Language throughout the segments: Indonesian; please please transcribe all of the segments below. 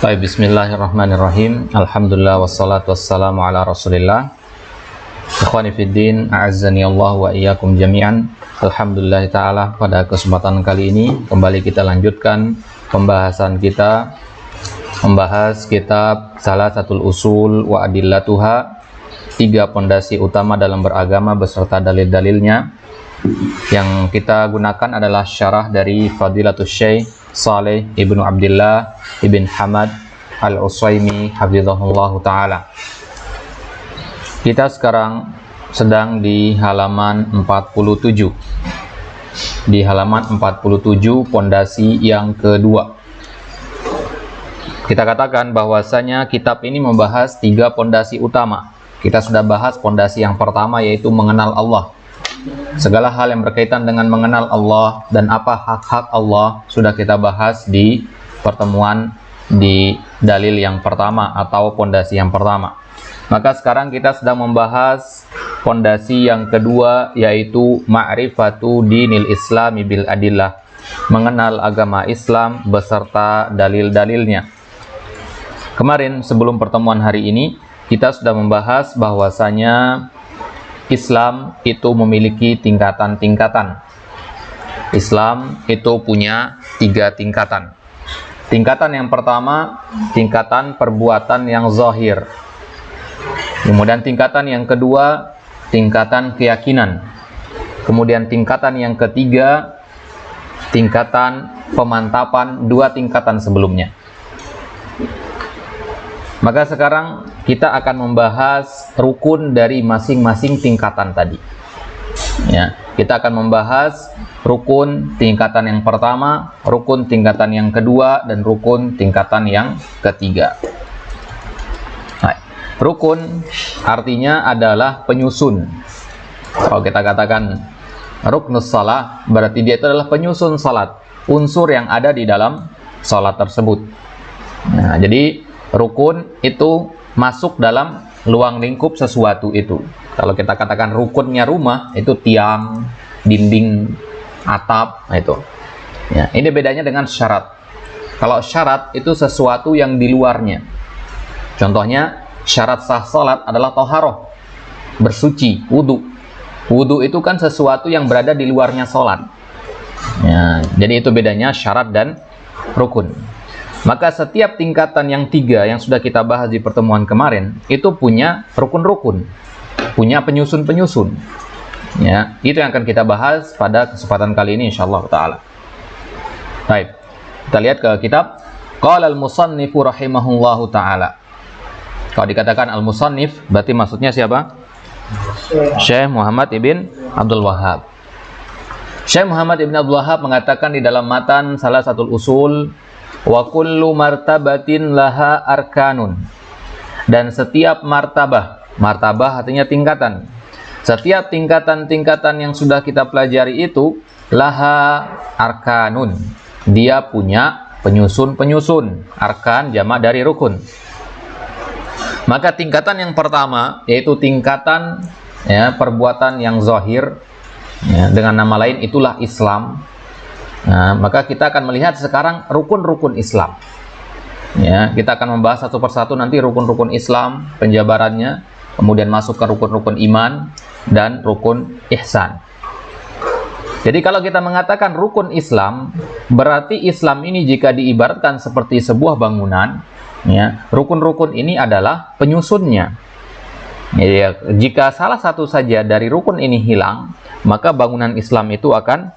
Baik, bismillahirrahmanirrahim. Alhamdulillah wassalatu wassalamu ala Rasulillah. Ikhwani fiddin, a'azzani Allah wa iyyakum jami'an. Alhamdulillah taala, pada kesempatan kali ini kembali kita lanjutkan pembahasan kita membahas kitab Salasatul Usul wa Adillatuha, 3 pondasi utama dalam beragama beserta dalil-dalilnya. Yang kita gunakan adalah syarah dari Fadilatul Syekh Saleh ibnu Abdullah ibn Hamad al-Utsaimin hafizahullah ta'ala. Kita sekarang sedang di halaman 47. Di halaman 47 pondasi yang kedua. Kita katakan bahwasanya kitab ini membahas 3 pondasi utama. Kita sudah bahas pondasi yang pertama, yaitu mengenal Allah. Segala hal yang berkaitan dengan mengenal Allah dan apa hak-hak Allah sudah kita bahas di pertemuan di dalil yang pertama atau pondasi yang pertama. Maka sekarang kita sedang membahas pondasi yang kedua, yaitu ma'rifatu dinil islami bil adillah, mengenal agama Islam beserta dalil-dalilnya. Kemarin sebelum pertemuan hari ini kita sudah membahas bahwasanya Islam itu memiliki tingkatan-tingkatan. Islam itu punya 3 tingkatan. Tingkatan yang pertama, tingkatan perbuatan yang zahir. Kemudian tingkatan yang kedua, tingkatan keyakinan. Kemudian tingkatan yang ketiga, tingkatan pemantapan 2 tingkatan sebelumnya. Maka sekarang kita akan membahas rukun dari masing-masing tingkatan tadi. Ya, kita akan membahas rukun tingkatan yang pertama, rukun tingkatan yang kedua, dan rukun tingkatan yang ketiga. Nah, rukun artinya adalah penyusun. Kalau kita katakan ruknus shalah, berarti dia itu adalah penyusun salat, unsur yang ada di dalam salat tersebut. Nah, jadi rukun itu masuk dalam luang lingkup sesuatu itu. Kalau kita katakan rukunnya rumah, itu tiang, dinding, atap, itu. Ya, ini bedanya dengan syarat. Kalau syarat itu sesuatu yang di luarnya. Contohnya, syarat sah salat adalah toharoh, bersuci, wudu. Wudu itu kan sesuatu yang berada di luarnya salat. Ya, jadi itu bedanya syarat dan rukun. Maka setiap tingkatan yang 3 yang sudah kita bahas di pertemuan kemarin itu punya rukun-rukun, punya penyusun-penyusun. Ya, itu yang akan kita bahas pada kesempatan kali ini insyaallah taala. Baik. Kita lihat ke kitab. Qala al-musannifu rahimahullahu taala. Kalau dikatakan al-musannif berarti maksudnya siapa? Syekh Muhammad ibn Abdul Wahhab. Syekh Muhammad ibn Abdul Wahhab mengatakan di dalam matan Salasatul Usul, wa kullu martabatin laha arkanun, dan setiap martabah artinya tingkatan, setiap tingkatan-tingkatan yang sudah kita pelajari itu laha arkanun, dia punya penyusun-penyusun. Arkan jamak dari rukun. Maka tingkatan yang pertama yaitu tingkatan perbuatan yang zahir, dengan nama lain itulah Islam. Nah, maka kita akan melihat sekarang rukun-rukun Islam. Ya, kita akan membahas satu persatu nanti rukun-rukun Islam, penjabarannya, kemudian masuk ke rukun-rukun iman dan rukun ihsan. Jadi kalau kita mengatakan rukun Islam, berarti Islam ini jika diibaratkan seperti sebuah bangunan, ya, rukun-rukun ini adalah penyusunnya. Ya, jika salah satu saja dari rukun ini hilang, maka bangunan Islam itu akan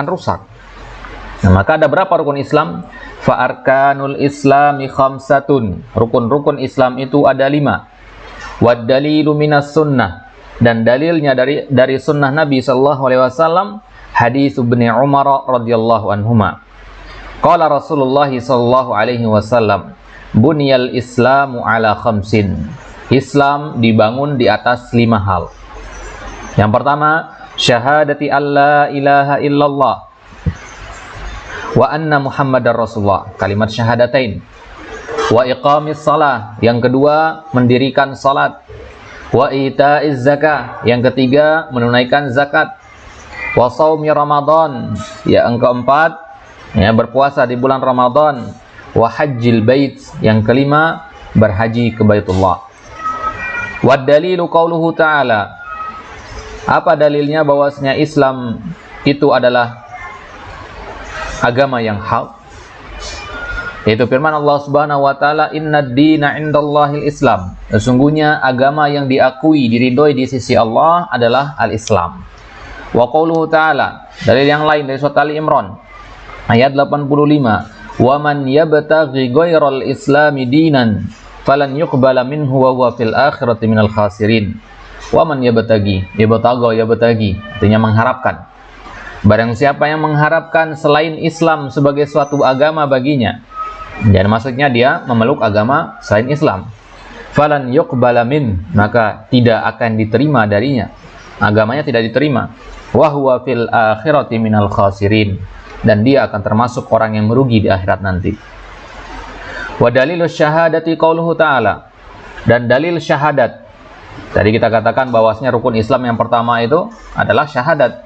rusak. Nah, maka ada berapa rukun Islam? Fa arkanul islami khamsatun. Rukun-rukun Islam itu ada 5. Wad dalilu minas sunnah, dan dalilnya dari sunnah Nabi sallallahu alaihi wasallam, hadis Ibnu Umar radhiyallahu anhuma. Qala Rasulullah sallallahu alaihi wasallam, bunyal islamu ala khamsin. Islam dibangun di atas 5 hal. Yang pertama, syahadati alla ilaha illallah wa anna Muhammadar Rasulullah, kalimat syahadatain. Wa iqamis salah, yang kedua mendirikan salat. Wa itaiz zakah, yang ketiga menunaikan zakat. Wa shaumi Ramadan, yang keempat berpuasa di bulan Ramadan. wa hajjil bait, yang kelima berhaji ke Baitullah. Wad dalilu qauluhu ta'ala, apa dalilnya bahwasanya Islam itu adalah agama yang hak? Yaitu firman Allah Subhanahu wa taala, "Innad dina 'indallahil Islam." Sesungguhnya agama yang diakui, diridhoi di sisi Allah adalah al-Islam. Wa qauluhu ta'ala, dalil yang lain dari surat Ali Imran ayat 85, "Wa man yabtaghi ghairal islami dinan falan yuqbala minhu wa huwa fil akhirati minal khasirin." Wa man yabtaghi, yabtaghi artinya mengharapkan. Barang siapa yang mengharapkan selain Islam sebagai suatu agama baginya, dan maksudnya dia memeluk agama selain Islam, falan yuqbala min, maka tidak akan diterima darinya, agamanya tidak diterima, wa huwa fil akhirati minal khasirin, dan dia akan termasuk orang yang merugi di akhirat nanti. Wa dalilus syahadati qauluhu ta'ala, dan dalil syahadat, tadi kita katakan bahwasanya rukun Islam yang pertama itu adalah syahadat.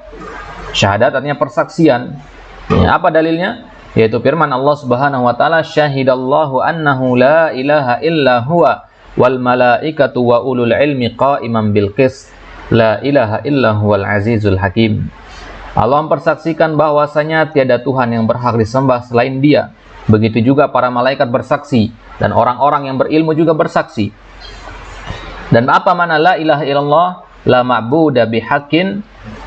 Syahadat artinya persaksian. Ya, apa dalilnya? Yaitu firman Allah Subhanahu wa taala, "Syahidallahu annahu la ilaha illa huwa wal malaikatu wa ulul ilmi qa'iman bil qist, la ilaha illa huwal azizul hakim." Allah mempersaksikan bahwasanya tiada Tuhan yang berhak disembah selain Dia. Begitu juga para malaikat bersaksi dan orang-orang yang berilmu juga bersaksi. Dan apa makna la ilaha illallah? La ma'budu bihaqqin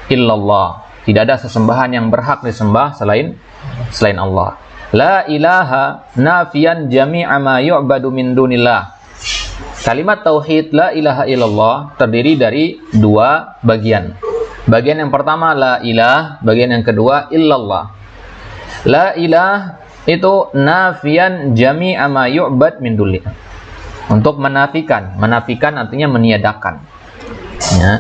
illallah. Tidak ada sesembahan yang berhak disembah selain Allah. La ilaha nafiyan jami'a ma yu'badu min dunillah. Kalimat tauhid la ilaha illallah terdiri dari dua bagian. Bagian yang pertama la ilah, bagian yang kedua illallah. La ilah itu nafiyan jami'a ma yu'bad min dunillah. Untuk menafikan artinya meniadakan. Ya.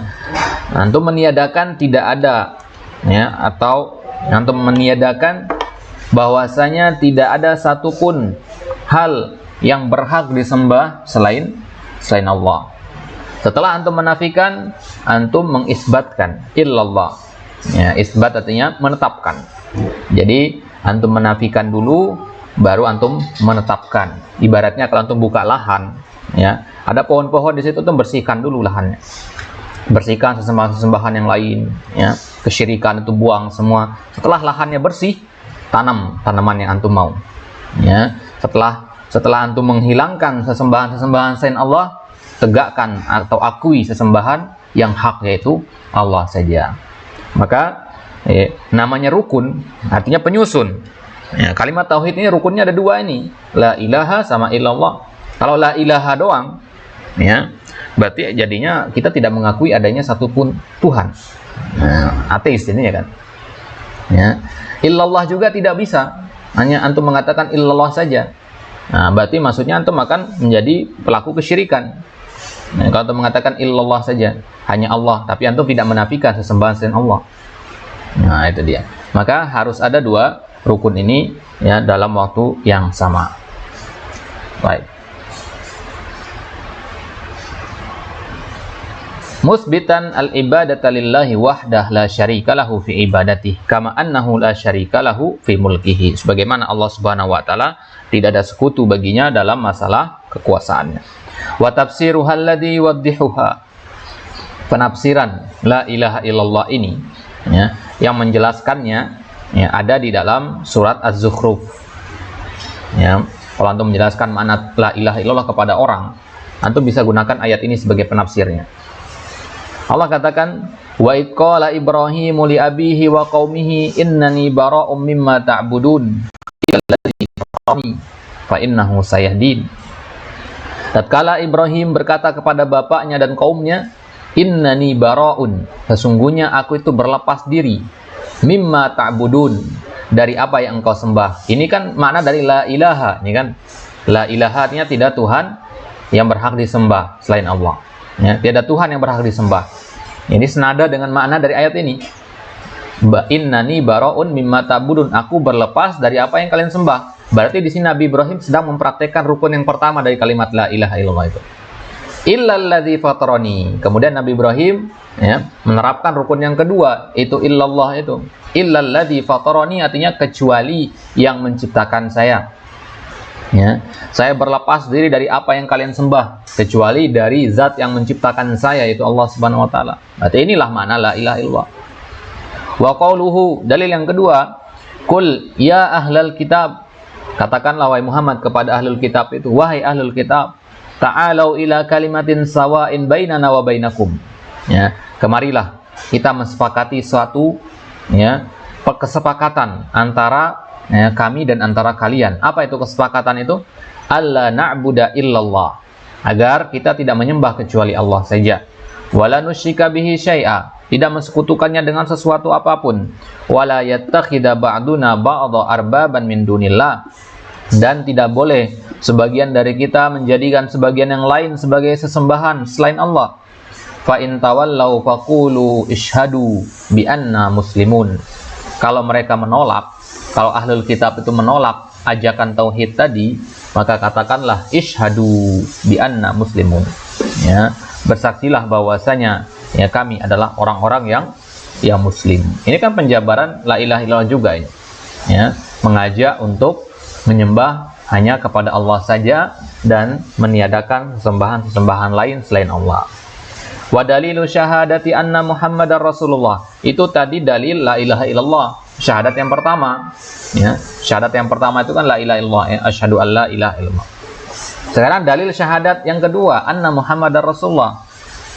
Untuk meniadakan tidak ada, ya, atau untuk meniadakan bahwasanya tidak ada satupun hal yang berhak disembah selain Allah. Setelah antum menafikan, antum mengisbatkan illallah. Ya, isbat artinya menetapkan. Jadi antum menafikan dulu, baru antum menetapkan. Ibaratnya kalau antum buka lahan, ya, ada pohon-pohon di situ, tuh bersihkan dulu lahannya. Bersihkan sesembahan yang lain, ya, kesyirikan itu buang semua. Setelah lahannya bersih, tanam tanaman yang antum mau. Ya, setelah antum menghilangkan sesembahan selain Allah, tegakkan atau akui sesembahan yang hak, yaitu Allah saja. Maka namanya rukun, artinya penyusun. Ya, kalimat tauhid ini rukunnya ada dua ini, la ilaha sama illallah. Kalau la ilaha doang, ya, berarti jadinya kita tidak mengakui adanya satupun Tuhan. Nah, ateis ini, ya kan? Ya. Illallah juga tidak bisa, hanya antum mengatakan illallah saja. Nah, berarti maksudnya antum akan menjadi pelaku kesyirikan. Nah, kalau antum mengatakan illallah saja, hanya Allah, tapi antum tidak menafikan sesembahan selain Allah. Nah, itu dia. Maka harus ada dua rukun ini, ya, dalam waktu yang sama. Baik. Musbitan al-ibadata lillahi wahdah la syarika lahu fi ibadatihi kama annahu la syarika lahu fi mulkihi. Sebagaimana Allah Subhanahu wa taala tidak ada sekutu baginya dalam masalah kekuasaannya. Wa tafsiruha alladhi yuwaddihuha. Penafsiran la ilaha illallah ini, ya, yang menjelaskannya, ya, ada di dalam surat Az-Zukhruf. Ya, kalau antum menjelaskan makna la ilaha illallah kepada orang, antum bisa gunakan ayat ini sebagai penafsirnya. Allah katakan, wa id qala Ibrahimu li abihi wa qaumihi innani bara'um mimma ta'budun illalladzi fatarani fa innahu sayahdin. Tatkala Ibrahim berkata kepada bapaknya dan kaumnya, innani bara'un, sesungguhnya aku itu berlepas diri, mimma ta'budun, dari apa yang engkau sembah. Ini kan makna dari la ilaha, ini kan la ilaha artinya tidak Tuhan yang berhak disembah selain Allah. Ya, tiada Tuhan yang berhak disembah. Ini senada dengan makna dari ayat ini. Innani bara'un mimma ta'budun, aku berlepas dari apa yang kalian sembah. Berarti di sini Nabi Ibrahim sedang mempraktekkan rukun yang pertama dari kalimat la ilaha illallah itu. Illalladzi fatarani. Kemudian Nabi Ibrahim, ya, menerapkan rukun yang kedua, itu illallah itu. Illalladzi fatarani artinya kecuali yang menciptakan saya. Ya, saya berlepas diri dari apa yang kalian sembah kecuali dari zat yang menciptakan saya, yaitu Allah Subhanahu wa taala. Berarti inilah makna la ilaha illallah. Wa qauluhu, dalil yang kedua, qul ya ahlal kitab, katakanlah wahai Muhammad kepada ahlul kitab itu, wahai ahlul kitab, ta'alau ila kalimatin sawa'in bainana wa bainakum. Ya, kemarilah kita mensepakati suatu kesepakatan antara kami dan antara kalian. Apa itu kesepakatan itu? Alla na'budu illallah, agar kita tidak menyembah kecuali Allah saja. Wala nusyrika bihi syai'a, tidak mensekutukannya dengan sesuatu apapun. Wala yattakhidha ba'duna ba'dha arbaban min dunillah, dan tidak boleh sebagian dari kita menjadikan sebagian yang lain sebagai sesembahan selain Allah. Fa in tawallau faqulu ishhadu bi anna muslimun. Kalau mereka menolak, kalau ahlul kitab itu menolak ajakan tauhid tadi, maka katakanlah ishhadu bi anna muslimun. Ya, bersaksilah bahwasanya kami adalah orang-orang yang muslim. Ini kan penjabaran la ilaha illallah juga ini. Ya, mengajak untuk menyembah hanya kepada Allah saja dan meniadakan sesembahan lain selain Allah. Wa dalilu syahadati anna Muhammadar Rasulullah. Itu tadi dalil la ilaha illallah, syahadat yang pertama. Ya, syahadat yang pertama itu kan la ilaha illallah, asyhadu an la ilaha illallah. Sekarang dalil syahadat yang kedua, anna Muhammadar Rasulullah,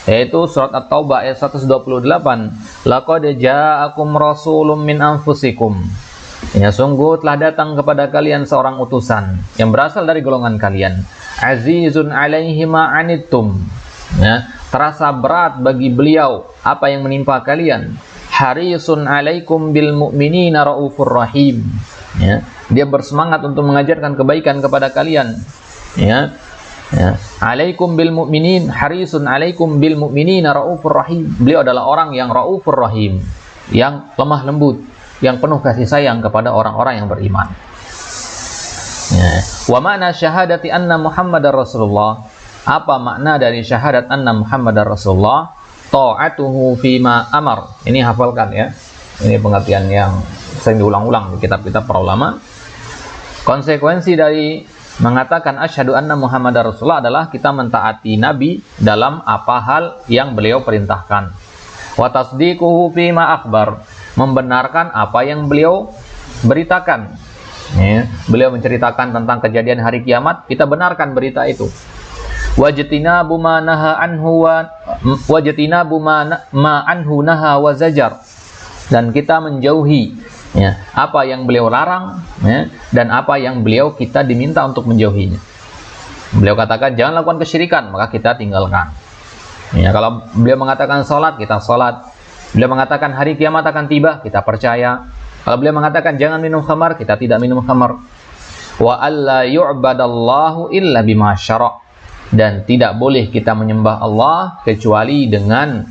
yaitu surat At-Taubah ayat 128. Laqad ja'akum rasulun min anfusikum. Ya, sungguh telah datang kepada kalian seorang utusan yang berasal dari golongan kalian. Azizun alaihi ma anittum. Ya, terasa berat bagi beliau apa yang menimpa kalian. Harisun alaikum bil mu'minina raufur rahim. Ya, dia bersemangat untuk mengajarkan kebaikan kepada kalian. Ya, alaikum bil mu'minin, harisun alaikum bil mu'minina raufur rahim. Beliau adalah orang yang raufur rahim, yang lemah lembut, yang penuh kasih sayang kepada orang-orang yang beriman. Ya. Wa makna syahadati anna Muhammadar Rasulullah. Apa makna dari syahadat anna Muhammadar Rasulullah? Ta'atuhu fima amar. Ini hafalkan ya. Ini pengertian yang sering diulang-ulang di kitab-kitab para ulama. Konsekuensi dari mengatakan asyhadu anna Muhammadar Rasulullah adalah kita mentaati Nabi dalam apa hal yang beliau perintahkan. Wa tasdiquhu fima akhbar, membenarkan apa yang beliau beritakan. Ya, beliau menceritakan tentang kejadian hari kiamat, kita benarkan berita itu. Wajtinabu ma naha anhu ma anhu naha wa zajar, dan kita menjauhi apa yang beliau larang dan apa yang kita diminta untuk menjauhinya. Beliau katakan jangan lakukan kesyirikan, maka kita tinggalkan. Ya, kalau beliau mengatakan salat, kita salat. Beliau mengatakan hari kiamat akan tiba, kita percaya. Kalau beliau mengatakan jangan minum khamar, kita tidak minum khamar. Wa alla yu'badallahu illa bima syara', dan tidak boleh kita menyembah Allah kecuali dengan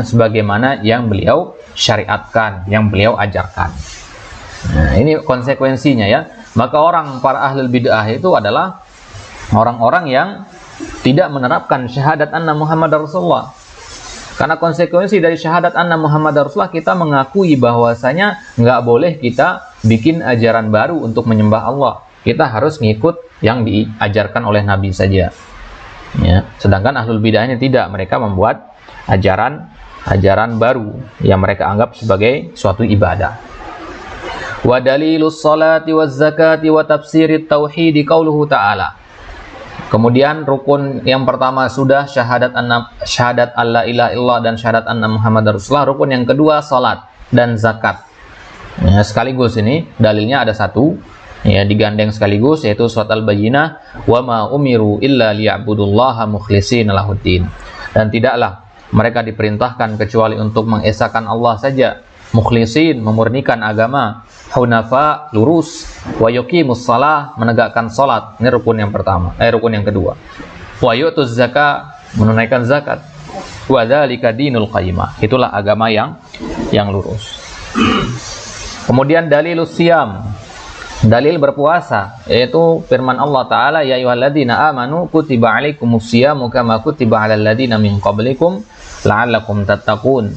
sebagaimana yang beliau syariatkan, yang beliau ajarkan. Nah, ini konsekuensinya ya. Maka para ahlul bid'ah itu adalah orang-orang yang tidak menerapkan syahadat anna Muhammadar Rasulullah. Karena konsekuensi dari syahadat anna Muhammadar Rasulullah, kita mengakui bahwasanya nggak boleh kita bikin ajaran baru untuk menyembah Allah. Kita harus ngikut yang diajarkan oleh Nabi saja. Ya, sedangkan ahlul bid'ahnya tidak, mereka membuat ajaran baru yang mereka anggap sebagai suatu ibadah. Wa dalilus salati waz zakati wa tafsirit tauhid qauluhu ta'ala. Kemudian rukun yang pertama sudah syahadat alla ilaha illallah dan syahadat anna Muhammadar Rasulullah. Rukun yang kedua salat dan zakat. Ya, sekaligus ini dalilnya ada satu. Ya, digandeng sekaligus, yaitu surat Al-Bayyinah, wa ma umiru illa liya'budullaha mukhlishina lahuddin. Dan tidaklah mereka diperintahkan kecuali untuk mengesahkan Allah saja, mukhlisin, memurnikan agama, hunafa, lurus, wa yuqimus shalah, menegakkan salat. Ini rukun yang pertama, rukun yang kedua. Wa yu'tuz zakat, menunaikan zakat. Wa dzalika dinul qayyimah. Itulah agama yang lurus. Kemudian dalilus siyam, dalil berpuasa, yaitu firman Allah Ta'ala, ya ayyuhalladzina amanu kutiba alaikumus syiyamu kama kutiba alal ladzina min qablikum la'allakum tattaqun.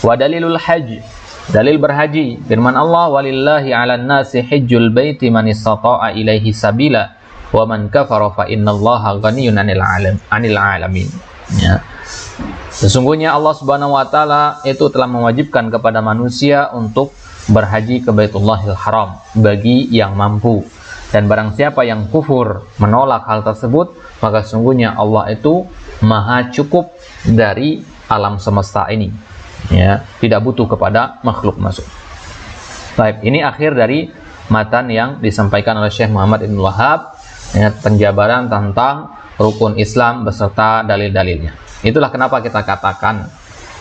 Wa dalilul hajj, dalil berhaji, firman Allah, walillahi 'alan nasi hajjul baiti man istata'a ilaihi sabila wa man kafara fa innallaha ghaniyyun 'anil 'alamin. Ya. Sesungguhnya Allah Subhanahu wa taala itu telah mewajibkan kepada manusia untuk berhaji ke Baitullahil Haram bagi yang mampu. Dan barang siapa yang kufur menolak hal tersebut, maka sesungguhnya Allah itu maha cukup dari alam semesta ini. Ya, tidak butuh kepada makhluk masuk. Baik, ini akhir dari matan yang disampaikan oleh Syekh Muhammad Ibn Wahhab, ya, penjabaran tentang rukun Islam beserta dalil-dalilnya. Itulah kenapa kita katakan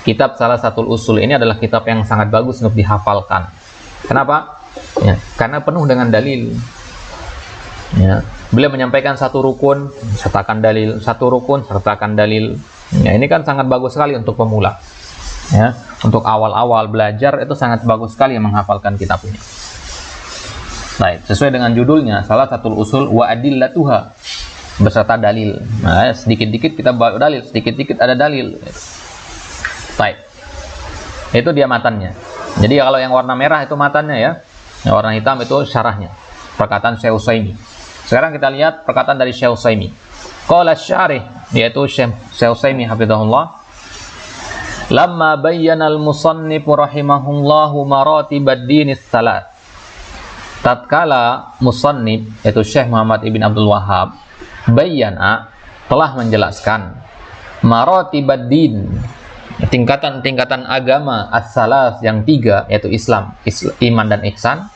kitab Salasatul Usul ini adalah kitab yang sangat bagus untuk dihafalkan. Kenapa? Ya, karena penuh dengan dalil. Ya, beliau menyampaikan satu rukun sertakan dalil, satu rukun sertakan dalil. Ya, ini kan sangat bagus sekali untuk pemula. Ya, untuk awal-awal belajar itu sangat bagus sekali menghafalkan kitab ini. Baik, sesuai dengan judulnya Salasatul Usul wa adillatuha, beserta dalil. Nah, sedikit-dikit kita bawa dalil, sedikit-dikit ada dalil. Baik, itu dia matannya. Jadi kalau yang warna merah itu matannya, ya, yang warna hitam itu syarahnya, perkataan Syekh Utsaimin. Sekarang kita lihat perkataan dari Syekh Utsaimin. Qala syarih, yaitu Syekh Utsaimin hafizahullah, lamma bayyana al-musannif rahimahullahu maratibad dinis salat. Tatkala musannif, yaitu Syekh Muhammad Ibn Abdul Wahhab, bayyana, telah menjelaskan maratibad din, tingkatan-tingkatan agama as-salas yang tiga, yaitu Islam, iman dan ihsan.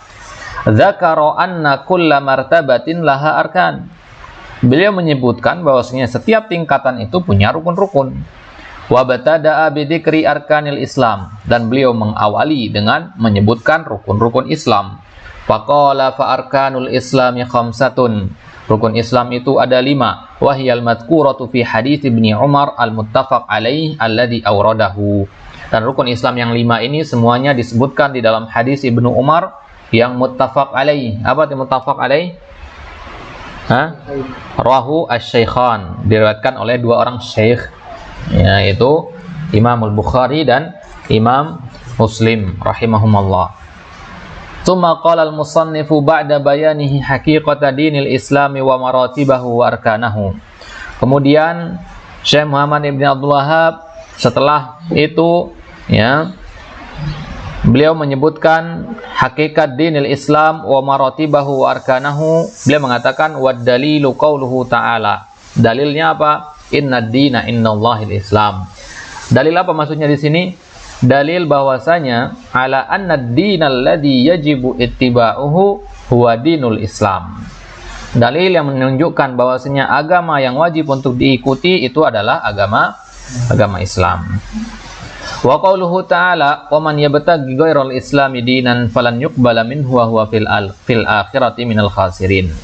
Dzakara anna kulla martabatin laha arkan. Beliau menyebutkan bahwasanya setiap tingkatan itu punya rukun-rukun. Wa batada'a bidzikri arkanil Islam, dan beliau mengawali dengan menyebutkan rukun-rukun Islam. Faqala fa arkanul Islami khamsatun. Rukun Islam itu ada 5. Wahyal madhkuratu fi hadits Ibnu Umar al-muttafaq alaih alladhi awradahu. Dan rukun Islam yang 5 ini semuanya disebutkan di dalam hadis Ibnu Umar yang muttafaq alaih. Apa itu muttafaq alaih? Rawahu asy-syaikhan, diriwayatkan oleh dua orang syekh, yaitu Imam Al-Bukhari dan Imam Muslim rahimahumullah. Tsumma qala al-musannifu ba'da bayanihi haqiqata dinil Islami wa maratibahu wa arkanahu. Kemudian Syekh Muhammad Ibn Abdul Wahhab setelah itu, ya, beliau menyebutkan hakikat dinil Islam wa maratibahu wa arkanahu. Beliau mengatakan wad dalilu qauluhu ta'ala. Dalilnya apa? Inna dina innallahil Islam. Dalil apa maksudnya di sini? Dalil bahwasanya ala anna dinal ladzi yajibu ittiba'uhu huwa dinul Islam. Dalil yang menunjukkan bahwasanya agama yang wajib untuk diikuti itu adalah agama Islam. Wa qauluhu ta'ala wa man yabtaghi ghairal islami dinan falan yuqbala minhu wa huwa fil akhirati minal khasirin.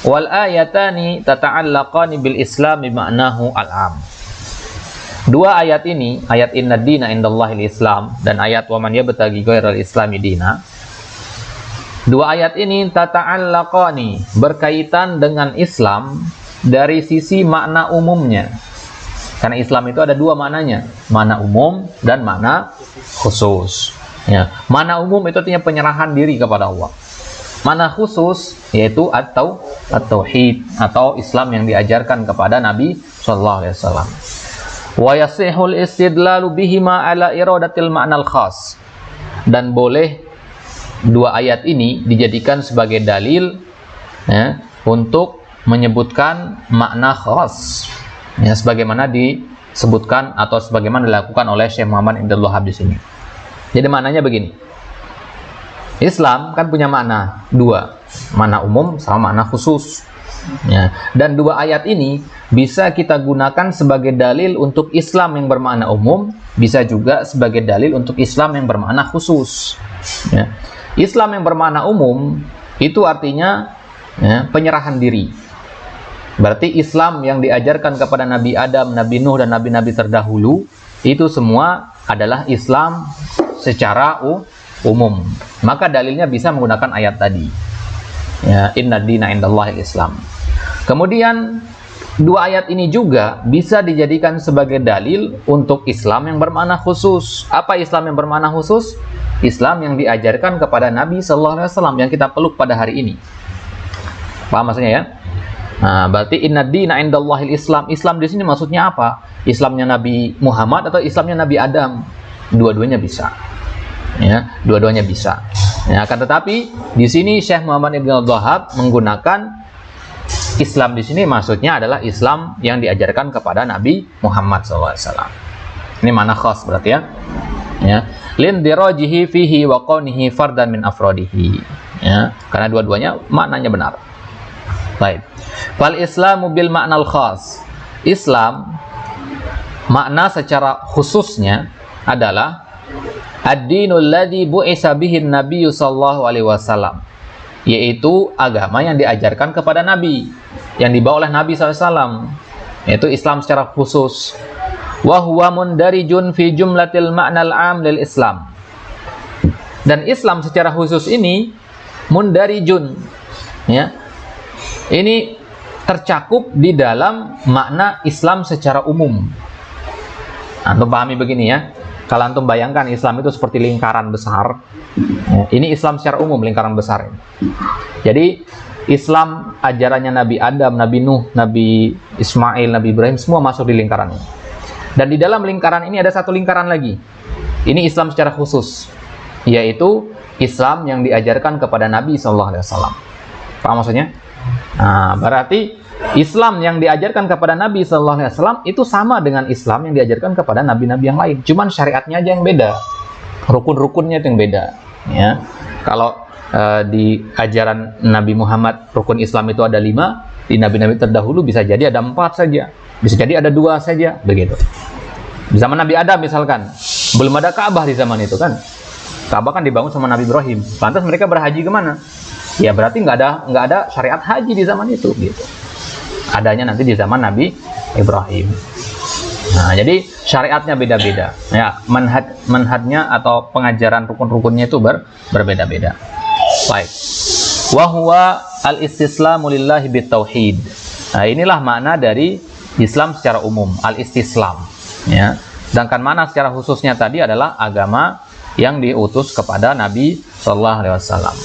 Wal ayatani tata'allaqani bil islami ma'nahu al-am. Dua ayat ini, ayat inna dina indallahil Islam dan ayat wa man yabtaghi ghairal islami dina. Dua ayat ini tata'allaqani, berkaitan dengan Islam dari sisi makna umumnya. Karena Islam itu ada dua maknanya, makna umum dan makna khusus. Ya, makna umum itu artinya penyerahan diri kepada Allah. Makna khusus yaitu at-tauhid atau Islam yang diajarkan kepada Nabi sallallahu alaihi wasallam. Wa yasihul istidlalu bihima ala iradatil ma'nal khas. Dan boleh dua ayat ini dijadikan sebagai dalil, ya, untuk menyebutkan makna khas, ya, sebagaimana disebutkan atau sebagaimana dilakukan oleh Syekh Muhammad Ibn Abdul Wahhab di sini. Jadi maknanya begini. Islam kan punya makna dua, makna umum sama makna khusus. Ya, dan dua ayat ini bisa kita gunakan sebagai dalil untuk Islam yang bermakna umum, bisa juga sebagai dalil untuk Islam yang bermakna khusus. Ya. Islam yang bermakna umum itu artinya, ya, penyerahan diri. Berarti Islam yang diajarkan kepada Nabi Adam, Nabi Nuh, dan nabi-nabi terdahulu itu semua adalah Islam secara umum. Maka dalilnya bisa menggunakan ayat tadi. Ya, inna dina indallahil Islam. Kemudian dua ayat ini juga bisa dijadikan sebagai dalil untuk Islam yang bermakna khusus. Apa Islam yang bermakna khusus? Islam yang diajarkan kepada Nabi sallallahu alaihi wasallam yang kita peluk pada hari ini. Paham maksudnya, ya? Nah, berarti inna dina indallahil Islam. Islam di sini maksudnya apa? Islamnya Nabi Muhammad atau Islamnya Nabi Adam? Dua-duanya bisa. Ya, dua-duanya bisa. Ya, akan tetapi di sini Syekh Muhammad Ibn Abdul Wahhab menggunakan Islam di sini maksudnya adalah Islam yang diajarkan kepada Nabi Muhammad SAW. Ini mana khas berarti ya. Ya, lin dirajihi fihi wa qawnihi fardan min afrodihi. Ya, karena dua-duanya maknanya benar. Baik. Fal Islamu bil maknal khas. Islam makna secara khususnya adalah ad-dinul ladzi bu'isa bihi an-nabiy sallallahu alaihi wasallam, yaitu agama yang diajarkan kepada Nabi, yang dibawa oleh Nabi SAW, yaitu Islam secara khusus. Wa huwa mundarijun fi jumlatil ma'nal 'am lil Islam. Dan Islam secara khusus ini mundarijun, ya. Ini tercakup di dalam makna Islam secara umum. Antum pahami begini ya. Kalau antum bayangkan Islam itu seperti lingkaran besar. Ya, ini Islam secara umum, lingkaran besar ini. Jadi Islam ajarannya Nabi Adam, Nabi Nuh, Nabi Ismail, Nabi Ibrahim, semua masuk di lingkaran ini. Dan di dalam lingkaran ini ada satu lingkaran lagi. Ini Islam secara khusus, yaitu Islam yang diajarkan kepada Nabi SAW. Paham maksudnya? Nah, berarti Islam yang diajarkan kepada Nabi SAW itu sama dengan Islam yang diajarkan kepada nabi-nabi yang lain. Cuman syariatnya aja yang beda, rukun-rukunnya itu yang beda. Ya, kalau di ajaran Nabi Muhammad rukun Islam itu ada 5, di nabi-nabi terdahulu bisa jadi ada 4 saja, bisa jadi ada 2 saja, begitu. Di zaman Nabi Adam misalkan, belum ada Ka'bah di zaman itu kan. Ka'bah kan dibangun sama Nabi Ibrahim. Lantas mereka berhaji kemana? Ya berarti nggak ada syariat haji di zaman itu, gitu. Adanya nanti di zaman Nabi Ibrahim. Nah, jadi syariatnya beda-beda. Ya, manhajnya atau pengajaran rukun-rukunnya itu berbeda-beda. Baik. Wa huwa al-istislamu lillahi bitauhid. Nah, inilah makna dari Islam secara umum, al-istislam. Ya. Sedangkan makna secara khususnya tadi adalah agama yang diutus kepada Nabi sallallahu alaihi wasallam.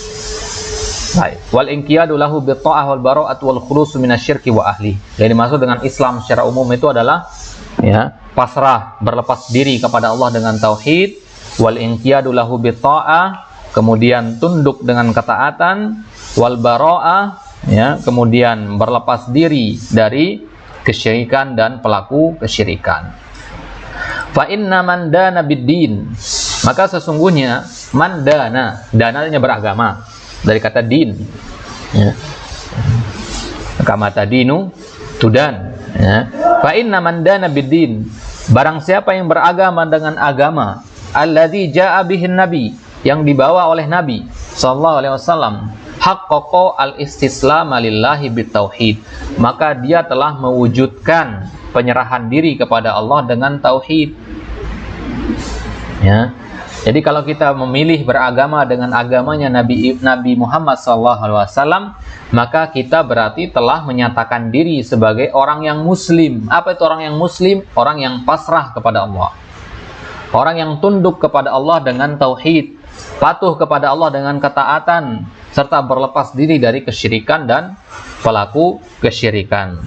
Baik. Wal inqiyadu lahu bi ta'ah wal bara'at wal khulus minasyirki wa ahli. Jadi dimaksud dengan Islam secara umum itu adalah ya, pasrah, berlepas diri kepada Allah dengan tauhid, wal inqiyadu lahu bi ta'ah, kemudian tunduk dengan ketaatan, wal bara'ah, ya, kemudian berlepas diri dari kesyirikan dan pelaku kesyirikan. Fa inna man dana bid-din, maka sesungguhnya man dana, dananya beragama dari kata din, ya. Kama tadinu tudan, ya. Fa inna man dana bid-din, barang siapa yang beragama dengan agama alladzi jaa bihin nabi, yang dibawa oleh Nabi sallallahu alaihi wasallam, haqqaqa al-istislam lillahi bitauhid, maka dia telah mewujudkan penyerahan diri kepada Allah dengan tauhid. Ya. Jadi kalau kita memilih beragama dengan agamanya Nabi Muhammad SAW, maka kita berarti telah menyatakan diri sebagai orang yang muslim. Apa itu orang yang muslim? Orang yang pasrah kepada Allah. Orang yang tunduk kepada Allah dengan tauhid, patuh kepada Allah dengan ketaatan, serta berlepas diri dari kesyirikan dan pelaku kesyirikan.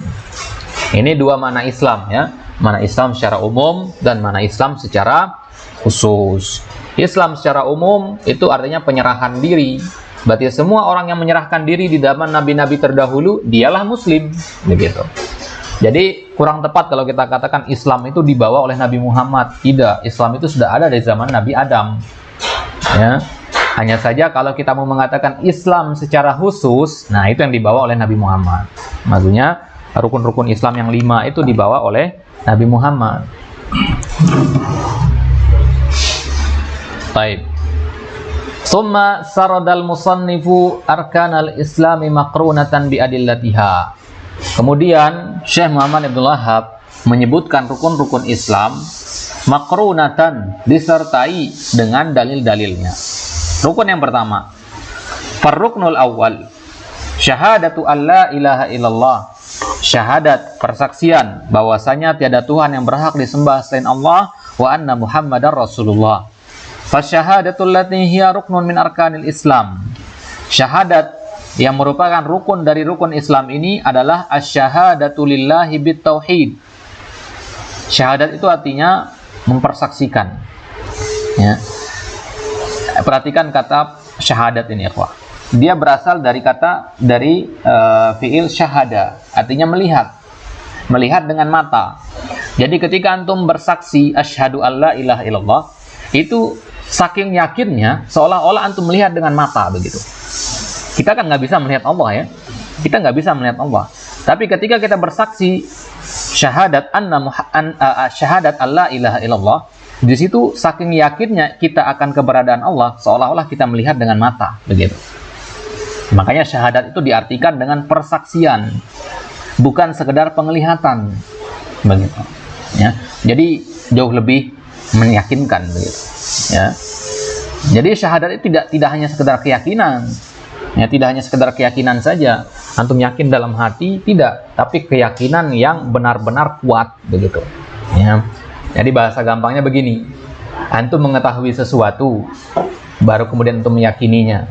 Ini dua makna Islam, ya. Makna Islam secara umum dan makna Islam secara khusus. Islam secara umum itu artinya penyerahan diri. Berarti semua orang yang menyerahkan diri di zaman nabi-nabi terdahulu, dialah muslim, begitu. Jadi kurang tepat kalau kita katakan Islam itu dibawa oleh Nabi Muhammad. Tidak, Islam itu sudah ada dari zaman Nabi Adam. Ya. Hanya saja kalau kita mau mengatakan Islam secara khusus, nah itu yang dibawa oleh Nabi Muhammad. Maksudnya rukun-rukun Islam yang 5 itu dibawa oleh Nabi Muhammad. Baik. Summa saradal musannifu arkanal islami maqrunatan bi adillatiha. Kemudian Syekh Muhammad Ibn Wahhab menyebutkan rukun-rukun Islam maqrunatan, disertai dengan dalil-dalilnya. Rukun yang pertama, farruknul awal, syahadatu alla ilaha illallah, syahadat, persaksian bahwasanya tiada Tuhan yang berhak disembah selain Allah, wa anna Muhammadar Rasulullah. Fasyahadatul lati hiya ruknun min arkanil Islam. Syahadat yang merupakan rukun dari rukun Islam ini adalah asyhadatu lillahi bitauhid. Syahadat itu artinya mempersaksikan. Ya. Perhatikan kata syahadat ini, ikhwah. Dia berasal dari fiil syahada, artinya melihat. Melihat dengan mata. Jadi ketika antum bersaksi asyhadu alla ilaha illallah, itu saking yakinnya seolah-olah antum melihat dengan mata begitu. Kita kan nggak bisa melihat Allah ya. Kita nggak bisa melihat Allah. Tapi ketika kita bersaksi syahadat syahadat alla ilaha illallah, di situ saking yakinnya kita akan keberadaan Allah seolah-olah kita melihat dengan mata begitu. Makanya syahadat itu diartikan dengan persaksian, bukan sekedar penglihatan begitu. Ya. Jadi jauh lebih meyakinkan begitu. Ya. Jadi syahadat itu tidak hanya sekedar keyakinan. Ya, tidak hanya sekedar keyakinan saja. Antum yakin dalam hati, tidak, tapi keyakinan yang benar-benar kuat begitu. Ya. Jadi bahasa gampangnya begini. Antum mengetahui sesuatu, baru kemudian antum meyakininya.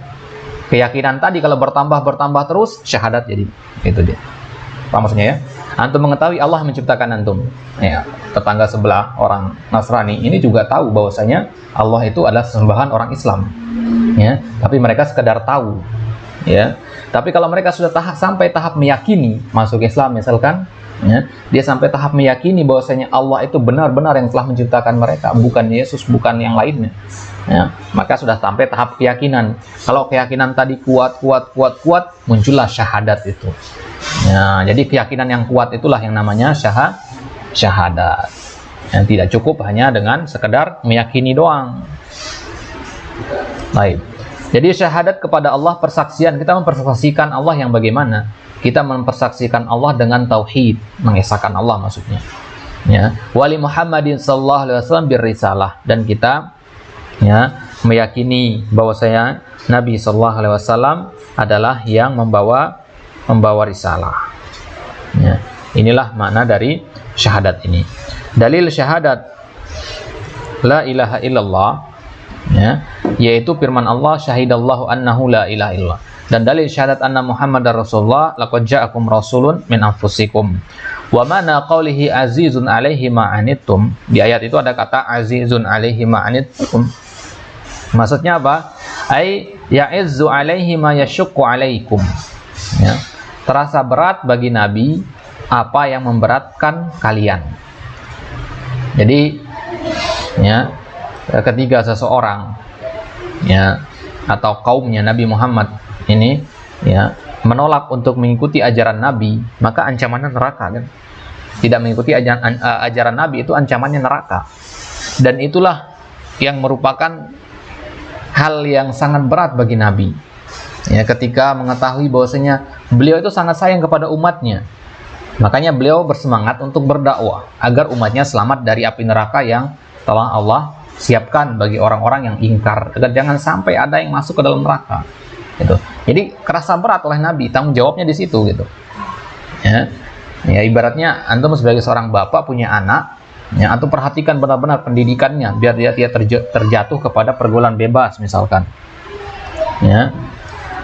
Keyakinan tadi kalau bertambah terus, syahadat jadi. Itu dia. Apa maksudnya ya? Antum mengetahui Allah menciptakan antum. Ya, tetangga sebelah orang Nasrani ini juga tahu bahwasanya Allah itu adalah sesembahan orang Islam. Ya, tapi mereka sekedar tahu. Ya, tapi kalau mereka sudah sampai tahap meyakini masuk Islam misalkan, ya, dia sampai tahap meyakini bahwasanya Allah itu benar-benar yang telah menciptakan mereka, bukan Yesus, bukan yang lainnya. Ya, maka sudah sampai tahap keyakinan. Kalau keyakinan tadi kuat, muncullah syahadat itu. Ya, jadi keyakinan yang kuat itulah yang namanya syahadat. Yang tidak cukup hanya dengan sekedar meyakini doang. Baik. Jadi syahadat kepada Allah, persaksian, kita mempersaksikan Allah yang bagaimana? Kita mempersaksikan Allah dengan tauhid, mengesahkan Allah maksudnya. Ya, wali Muhammadin sallallahu alaihi wasallam birrisalah, dan kita ya meyakini bahwasanya Nabi sallallahu alaihi wasallam adalah yang membawa risalah. Ya, inilah makna dari syahadat ini. Dalil syahadat la ilaha illallah, ya, yaitu firman Allah syahidallahu annahu la ilaha illallah. Dan dalil syahadat anna Muhammadar Rasulullah, laqad ja'akum rasulun min anfusikum wa mana qawlihi azizun alaihi ma anittum. Di ayat itu ada kata azizun alaihi ma anittum. Maksudnya apa? Ai ya'izzu alaihi ma yashukku alaikum. Ya. Terasa berat bagi Nabi apa yang memberatkan kalian. Jadi ya, ketika seseorang ya atau kaumnya Nabi Muhammad ini ya menolak untuk mengikuti ajaran Nabi, maka ancamannya neraka kan. Tidak mengikuti ajaran Nabi itu ancamannya neraka. Dan itulah yang merupakan hal yang sangat berat bagi Nabi. Ya, ketika mengetahui bahwasanya beliau itu sangat sayang kepada umatnya. Makanya beliau bersemangat untuk berdakwah agar umatnya selamat dari api neraka yang telah Allah siapkan bagi orang-orang yang ingkar, agar jangan sampai ada yang masuk ke dalam neraka. Gitu. Jadi kerasa berat oleh Nabi, tanggung jawabnya di situ gitu. Ya, ya ibaratnya antum sebagai seorang bapak punya anak, ya antum perhatikan benar-benar pendidikannya biar dia tidak terjatuh kepada pergaulan bebas misalkan. Ya,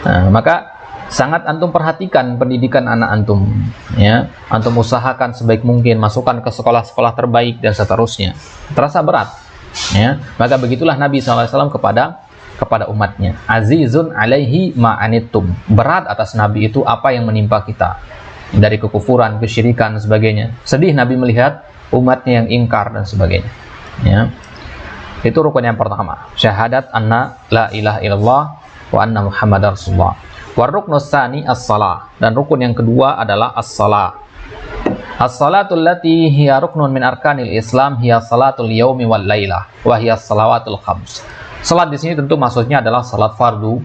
nah, maka sangat antum perhatikan pendidikan anak antum. Ya, antum usahakan sebaik mungkin, masukkan ke sekolah-sekolah terbaik dan seterusnya. Terasa berat. Ya, maka begitulah Nabi SAW kepada umatnya. Azizun alaihi ma'anittum. Berat atas Nabi itu apa yang menimpa kita dari kekufuran, kesyirikan dan sebagainya. Sedih Nabi melihat umatnya yang ingkar dan sebagainya. Ya. Itu rukun yang pertama, syahadat anna la ilaha illallah wa anna Muhammadar Rasulullah. Wa ruknus tsani as-shalah, dan rukun yang kedua adalah as-shalah. As-salatul lati hiya ruknun min arkanil Islam hiya salatul yaumi wal lailah wa hiya salawatul khams. Salat di sini tentu maksudnya adalah salat fardu,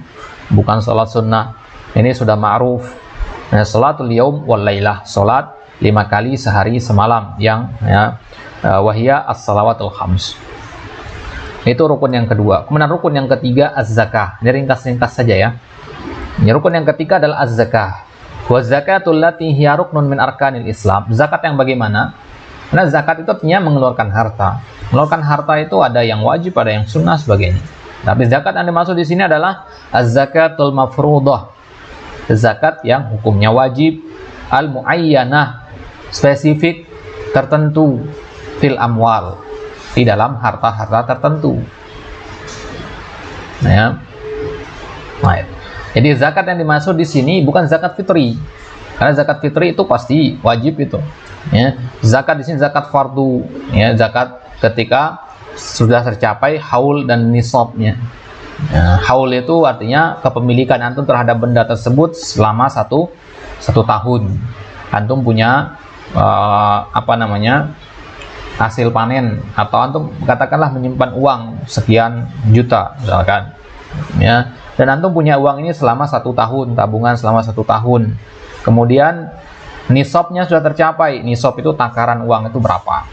bukan salat sunnah. Ini sudah ma'ruf. Nah, salatul yaum wal lailah, salat 5 kali sehari semalam yang ya wa hiya as-salawatul khams. Itu rukun yang kedua. Kemudian rukun yang ketiga az-zakah. Ini ringkas-ringkas saja ya. Ini rukun yang ketiga adalah az-zakah. Wa zakatul lati hiya ruknun min arkanil Islam. Zakat yang bagaimana? Karena zakat itu artinya mengeluarkan harta. Mengeluarkan harta itu ada yang wajib, ada yang sunnah sebagainya. Tapi zakat yang dimaksud di sini adalah az-zakatul mafruḍah. zakat yang hukumnya wajib, al-muayyanah, spesifik, tertentu, fil amwal, di dalam harta-harta tertentu. Ya. Baik. Jadi zakat yang dimaksud di sini bukan zakat fitri. Karena zakat fitri itu pasti wajib itu. Ya. Zakat di sini zakat fardu, ya, zakat ketika sudah tercapai haul dan nisabnya. Ya, haul itu artinya kepemilikan antum terhadap benda tersebut selama satu tahun. Antum punya hasil panen, atau antum katakanlah menyimpan uang sekian juta misalkan, ya, dan antum punya uang ini selama 1 tahun, tabungan selama 1 tahun. Kemudian nisabnya sudah tercapai. Nisab itu takaran uang itu berapa,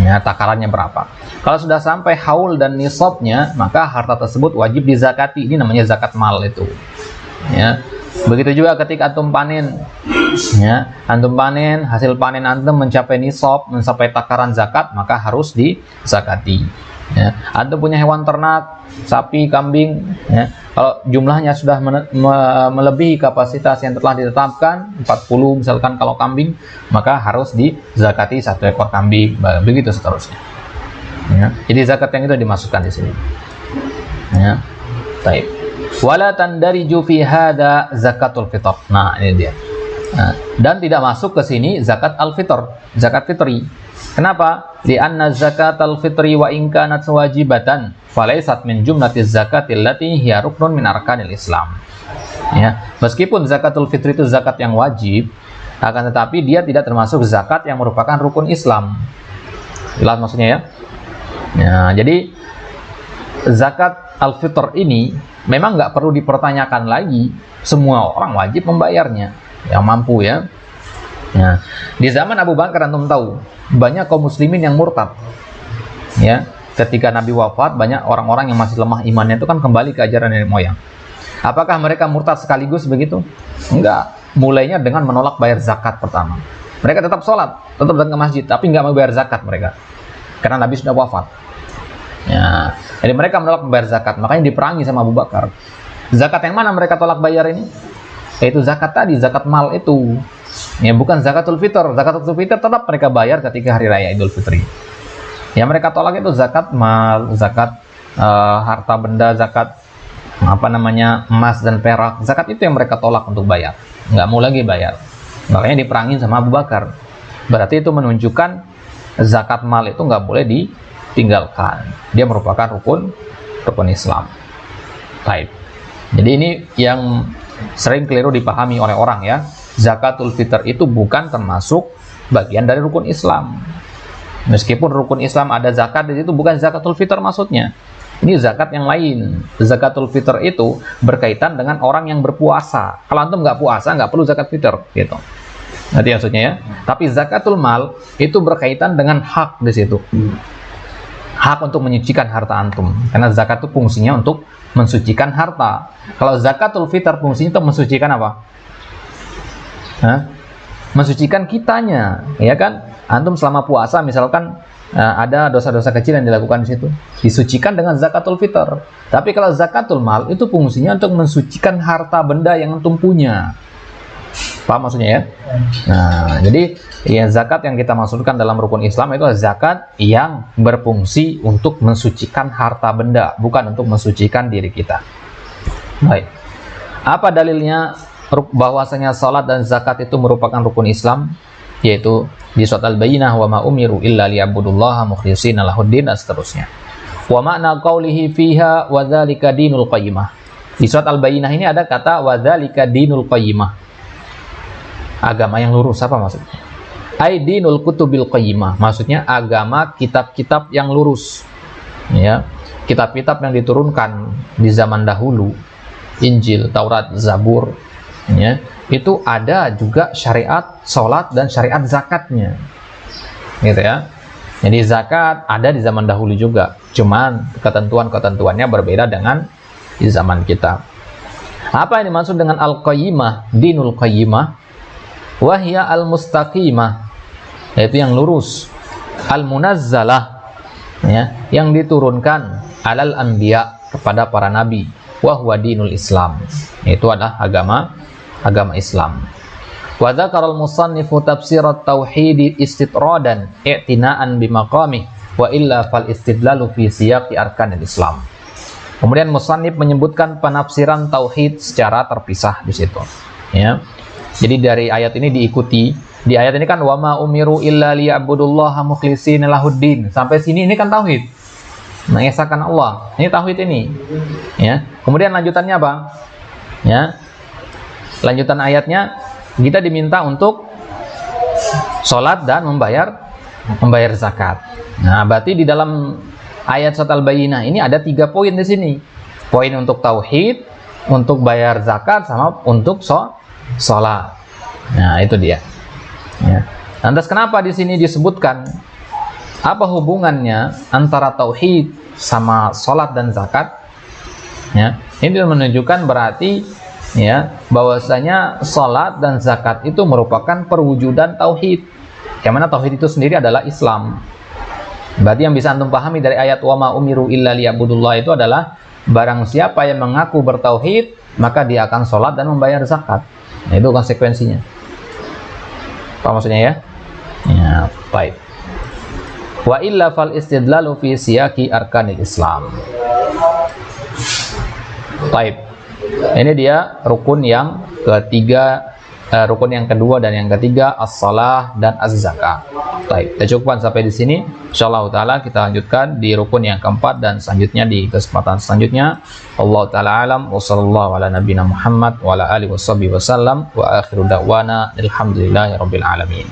ya, takarannya berapa. Kalau sudah sampai haul dan nisabnya, maka harta tersebut wajib dizakati. Ini namanya zakat mal itu, ya. Begitu juga ketika antum panen, ya, antum panen, hasil panen antum mencapai nisab, mencapai takaran zakat, maka harus dizakati. Ya. Antum punya hewan ternak, sapi, kambing, ya, kalau jumlahnya sudah melebihi kapasitas yang telah ditetapkan, 40 misalkan kalau kambing, maka harus dizakati 1 ekor kambing, begitu seterusnya. Ya. Jadi zakat yang itu dimasukkan di sini. Ya. Baik. Wala tandariju fi hada zakatul fitr. Nah, ini dia. Nah, dan tidak masuk ke sini zakat al-fitr, zakat fitri. Kenapa? Li'anna zakatal fitri wa in kanat wajibatan falaysat min jumlatiz zakatil lati hiya ruknun min arkanil Islam. Ya, meskipun zakatul fitri itu zakat yang wajib, akan tetapi dia tidak termasuk zakat yang merupakan rukun Islam. Jelas maksudnya ya? Ya, jadi zakat al-fitr ini memang nggak perlu dipertanyakan lagi, semua orang wajib membayarnya yang mampu, ya. Nah, di zaman Abu Bakar antum tahu banyak kaum muslimin yang murtad, ya. Ketika Nabi wafat, banyak orang-orang yang masih lemah imannya itu kan kembali ke ajaran nenek moyang. Apakah mereka murtad sekaligus begitu? Enggak. Mulainya dengan menolak bayar zakat pertama. Mereka tetap sholat, tetap datang ke masjid, tapi nggak mau bayar zakat mereka, karena Nabi sudah wafat. Ya, jadi mereka menolak membayar zakat, makanya diperangi sama Abu Bakar. Zakat yang mana mereka tolak bayar ini? Yaitu zakat tadi, zakat mal itu. Ya, bukan zakatul fitr. Zakatul fitr tetap mereka bayar ketika hari raya Idul Fitri. Ya, mereka tolak itu zakat mal, zakat harta benda, zakat emas dan perak. Zakat itu yang mereka tolak untuk bayar. Nggak mau lagi bayar. Makanya diperangi sama Abu Bakar. Berarti itu menunjukkan zakat mal itu nggak boleh tinggalkan. Dia merupakan rukun Islam. Baik. Jadi ini yang sering keliru dipahami oleh orang, ya. Zakatul fitr itu bukan termasuk bagian dari rukun Islam. Meskipun rukun Islam ada zakat di situ, bukan zakatul fitr maksudnya. Ini zakat yang lain. Zakatul fitr itu berkaitan dengan orang yang berpuasa. Kalau antum nggak puasa, nggak perlu zakat fitr, gitu. Nanti maksudnya, ya. Tapi zakatul mal itu berkaitan dengan hak di situ. Hak untuk menyucikan harta antum, karena zakat itu fungsinya untuk mensucikan harta. Kalau zakatul fitr fungsinya untuk mensucikan apa? Mensucikan kitanya, ya kan? Antum selama puasa misalkan ada dosa-dosa kecil yang dilakukan di situ, disucikan dengan zakatul fitr. Tapi kalau zakatul mal itu fungsinya untuk mensucikan harta benda yang antum punya. Paham maksudnya, ya? Nah, jadi ya, zakat yang kita maksudkan dalam rukun Islam itu zakat yang berfungsi untuk mensucikan harta benda, bukan untuk mensucikan diri kita. Baik. Apa dalilnya bahwasanya salat dan zakat itu merupakan rukun Islam? Yaitu di surat Al-Bayyinah, wa ma umiru illa liya'budullaha mukhlishina lahuddin, dan seterusnya. Wa ma'na qaulihi fiha wa dzalika dinul qayyimah. Di surat Al-Bayyinah ini ada kata wa dzalika dinul qayyimah. Agama yang lurus, apa maksudnya? Aidinul kutubil qayyimah, maksudnya agama kitab-kitab yang lurus, ya, kitab-kitab yang diturunkan di zaman dahulu, Injil, Taurat, Zabur, ya, itu ada juga syariat sholat dan syariat zakatnya, gitu, ya. Jadi zakat ada di zaman dahulu juga, cuman ketentuan-ketentuannya berbeda dengan di zaman kita. Apa yang dimaksud dengan al-qayyimah, dinul qayyimah? Wahya al-mustaqimah, yaitu yang lurus, al-munazzalah, ya, yang diturunkan alal anbiya, kepada para nabi, wa huwa dinul Islam. Itu adalah agama Islam. Wa dzakara al-musannifu tafsirat tauhid istitradan i'tina'an bimaqamih wa illa fal istidlalu fi siyaqi arkanil Islam. Kemudian musannif menyebutkan penafsiran tauhid secara terpisah di situ. Ya. Jadi dari ayat ini diikuti. Di ayat ini kan wa ma umiru illa liya'budullaha mukhlishina lahuddin. Sampai sini ini kan tauhid. Mengesahkan Allah. Ini tauhid ini. Ya. Kemudian lanjutannya apa? Ya. Lanjutan ayatnya kita diminta untuk sholat dan membayar zakat. Nah, berarti di dalam ayat surat Al-Bayyinah ini ada 3 poin di sini. Poin untuk tauhid, untuk bayar zakat, sama untuk sholat. Nah, itu dia. Ya. Lantas kenapa di sini disebutkan apa hubungannya antara tauhid sama sholat dan zakat? Ya, ini menunjukkan berarti ya bahwasanya sholat dan zakat itu merupakan perwujudan tauhid. Yang mana tauhid itu sendiri adalah Islam. Berarti yang bisa antum pahami dari ayat wa ma umiru illa liya'budullah itu adalah barang siapa yang mengaku bertauhid maka dia akan sholat dan membayar zakat. Nah, itu konsekuensinya. Apa maksudnya ya? Ya, baik. Wa illa fal istidlalu fi siyaqi arkanil Islam. Baik. Ini dia rukun yang ketiga, rukun yang kedua dan yang ketiga as-shalah dan az-zakah. Baik, kita cukupkan sampai di sini. Insyaallah taala kita lanjutkan di rukun yang keempat dan selanjutnya di kesempatan selanjutnya. Allah taala alam wa sallallahu ala nabiyina Muhammad wa ala alihi wasallam wa akhiru da'wana alhamdulillahirabbil alamin.